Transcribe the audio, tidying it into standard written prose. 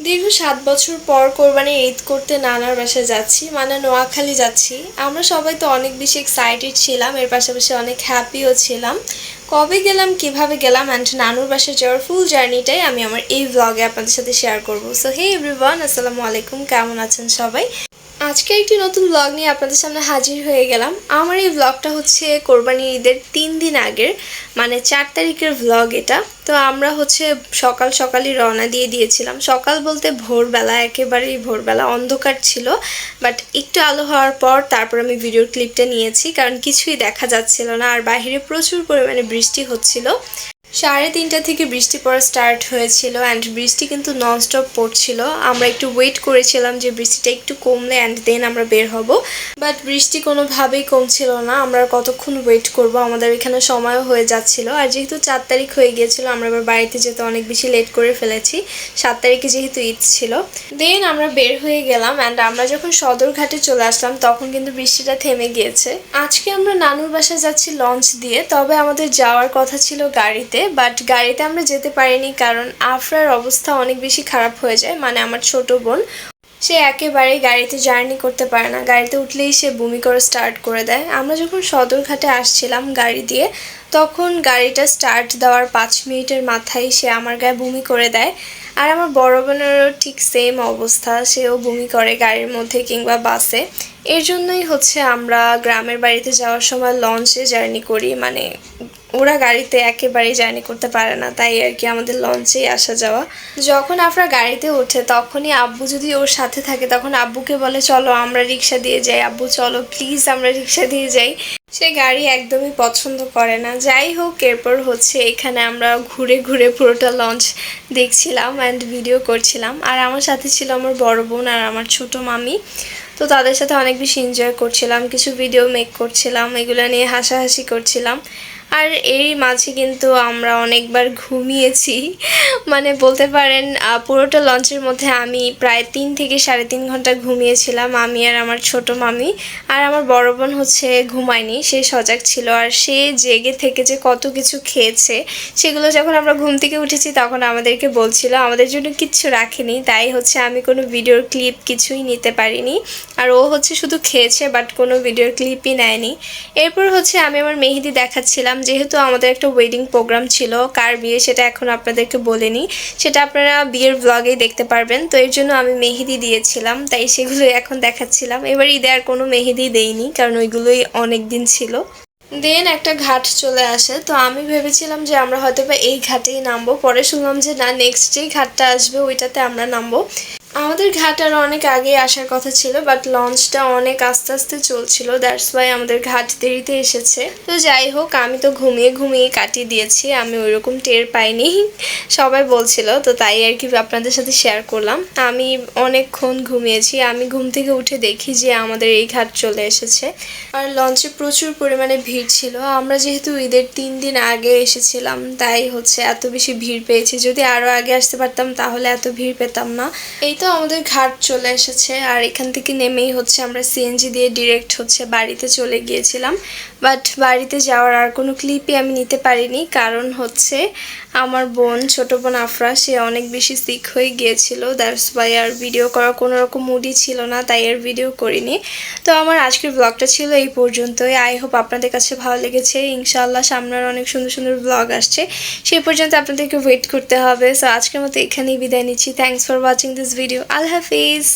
দীর্ঘ ৭ বছর পর কোরবানির ঈদ করতে নানার বাসায় যাচ্ছি, মানে নোয়াখালী যাচ্ছি। আমরা সবাই তো অনেক বেশি এক্সাইটেড ছিলাম, এর পাশাপাশি অনেক হ্যাপিও ছিলাম। কবে গেলাম, কিভাবে গেলাম অ্যান্ড নানুর বাসায় যাওয়ার ফুল জার্নিটাই আমি আমার এই ভ্লগে আপনাদের সাথে শেয়ার করব। সো হে এভরিওয়ান, আসসালামু আলাইকুম, কেমন আছেন সবাই? আজকে একটি নতুন ব্লগ নিয়ে আপনাদের সামনে হাজির হয়ে গেলাম। আমার এই ব্লগটা হচ্ছে কোরবানির ঈদের 3 দিন আগের, মানে 4 তারিখের ব্লগ এটা। তো আমরা হচ্ছে সকাল সকালই রওনা দিয়ে দিয়েছিলাম। সকাল বলতে ভোরবেলা, একেবারেই ভোরবেলা, অন্ধকার ছিল, বাট একটু আলো হওয়ার পর তারপর আমি ভিডিওর ক্লিপটা নিয়েছি, কারণ কিছুই দেখা যাচ্ছিল না আর বাইরে প্রচুর পরিমাণে বৃষ্টি হচ্ছিল। 3:30 থেকে বৃষ্টি পড়া স্টার্ট হয়েছিল অ্যান্ড বৃষ্টি কিন্তু ননস্টপ পড়ছিল। আমরা একটু ওয়েট করেছিলাম যে বৃষ্টিটা একটু কমলে অ্যান্ড দেন আমরা বের হব, বাট বৃষ্টি কোনোভাবেই কমছিল না। আমরা কতক্ষণ ওয়েট করব, আমাদের এখানে সময়ও হয়ে যাচ্ছিল। আর যেহেতু 4 তারিখ হয়ে গিয়েছিল, আমরা এবার বাড়িতে যেতে অনেক বেশি লেট করে ফেলেছি। 7 তারিখে যেহেতু ঈদ ছিল, দেন আমরা বের হয়ে গেলাম অ্যান্ড আমরা যখন সদরঘাটে চলে আসলাম তখন কিন্তু বৃষ্টিটা থেমে গিয়েছে। আজকে আমরা নানুর বাসায় যাচ্ছি লঞ্চ দিয়ে, তবে আমাদের যাওয়ার কথা ছিল গাড়িতে, বাট গাড়িতে আমরা যেতে পারিনি কারণ আফরার অবস্থা অনেক বেশি খারাপ হয়ে যায়, মানে আমার ছোট বোন। সে একেবারেই গাড়িতে জার্নি করতে পারে না, গাড়িতে উঠলেই সে বমি করে স্টার্ট করে দেয়। আমরা যখন সদরঘাটে আসছিলাম গাড়ি দিয়ে, তখন গাড়িটা স্টার্ট দেওয়ার 5 মিনিটের মাথায় সে আমার গায়ে বমি করে দেয়। আর আমার বড় বোনেরও ঠিক সেম অবস্থা, সেও বমি করে গাড়ির মধ্যে কিংবা বাসে। এর জন্যই হচ্ছে আমরা গ্রামের বাড়িতে যাওয়ার সময় লঞ্চে জার্নি করি, মানে ওরা গাড়িতে একেবারেই জার্নি করতে পারে না, তাই আর কি আমাদের লঞ্চেই আসা যাওয়া। যখন আমরা গাড়িতে ওঠে তখনই আব্বু যদি ওর সাথে থাকে তখন আব্বুকে বলে চলো আমরা রিক্সা দিয়ে যাই, আব্বু চলো প্লিজ আমরা রিক্সা দিয়ে যাই। সে গাড়ি একদমই পছন্দ করে না। যাই হোক, এরপর হচ্ছে এখানে আমরা ঘুরে ঘুরে পুরোটা লঞ্চ দেখছিলাম অ্যান্ড ভিডিও করছিলাম। আর আমার সাথে ছিল আমার বড় বোন আর আমার ছোট মামি। তো তাদের সাথে অনেক বেশি এনজয় করছিলাম, কিছু ভিডিও মেক করছিলাম, এগুলো নিয়ে হাসাহাসি করছিলাম। আর এর মাঝে কিন্তু আমরা অনেকবার ঘুমিয়েছি, মানে বলতে পারেন পুরোটা লঞ্চের মধ্যে আমি প্রায় 3 থেকে 3.5 ঘন্টা ঘুমিয়েছিলাম, আমি আর আমার ছোট মামি। আর আমার বড় বোন হচ্ছে ঘুমায়নি, সে সজাগ ছিল আর সে জেগে থেকে যে কত কিছু খেয়েছে সেগুলো যখন আমরা ঘুম থেকে উঠেছি তখন আমাদেরকে বলছিল, আমাদের জন্য কিচ্ছু রাখেনি, তাই হচ্ছে আমি কোনো ভিডিওর ক্লিপ কিছুই নিতে পারিনি। আর ও হচ্ছে শুধু খেয়েছে বাট কোনো ভিডিওর ক্লিপই নেয়নি। এরপর হচ্ছে আমি আমার মেহেদি দেখাচ্ছিলাম, যেহেতু আমাদের একটা ওয়েডিং প্রোগ্রাম ছিল, কার বিয়ে সেটা এখন আপনাদেরকে বলিনি, সেটা আপনারা বিয়ের ব্লগেই দেখতে পারবেন। তো এর জন্য আমি মেহেদি দিয়েছিলাম, তাই সেগুলোই এখন দেখাচ্ছিলাম। এবার ঈদে আর কোনো মেহেদি দেইনি কারণ ওইগুলোই অনেক দিন ছিল। দেন একটা ঘাট চলে আসে, তো আমি ভেবেছিলাম যে আমরা হয়তো বা এই ঘাটেই নামবো, পরে শুনলাম যে না, নেক্সট যেই ঘাটটা আসবে ওইটাতে আমরা নামবো। আমাদের ঘাট আরও অনেক আগে আসার কথা ছিল, বাট লঞ্চটা অনেক আস্তে আস্তে চলছিল, দ্যাটস ওয়াই আমাদের ঘাট দেরিতে এসেছে। তো যাই হোক, আমি তো ঘুমিয়ে ঘুমিয়ে কাটিয়ে দিয়েছি, আমি ওইরকম টের পাইনি, সবাই বলছিল, তো তাই আর কি আপনাদের সাথে শেয়ার করলাম। আমি অনেকক্ষণ ঘুমিয়েছি, আমি ঘুম থেকে উঠে দেখি যে আমাদের এই ঘাট চলে এসেছে। আর লঞ্চে প্রচুর পরিমাণে ভিড় ছিল। আমরা যেহেতু ঈদের 3 দিন আগে এসেছিলাম তাই হচ্ছে এত বেশি ভিড় পেয়েছি, যদি আরও আগে আসতে পারতাম তাহলে এত ভিড় পেতাম না। এই তো আমাদের ঘাট চলে এসেছে আর এখান থেকে নেমেই হচ্ছে আমরা সিএনজি দিয়ে ডিরেক্ট হচ্ছে বাড়িতে চলে গিয়েছিলাম। বাট বাড়িতে যাওয়ার আর কোনো ক্লিপই আমি নিতে পারিনি, কারণ হচ্ছে আমার বোন, ছোট বোন আফরা, সে অনেক বেশি সিক হয়ে গিয়েছিল, দ্যাটস ওয়াই আর ভিডিও করার কোনো রকম মুডই ছিল না, তাই আর ভিডিও করিনি। তো আমার আজকের ব্লগটা ছিল এই পর্যন্তই। আই হোপ আপনাদের কাছে ভালো লেগেছে। ইনশাআল্লাহ সামনের অনেক সুন্দর সুন্দর ব্লগ আসছে, সেই পর্যন্ত আপনাদেরকে ওয়েট করতে হবে। সো আজকের মতো এখানেই বিদায় নিচ্ছি। Thanks for watching this video. Allah Hafiz.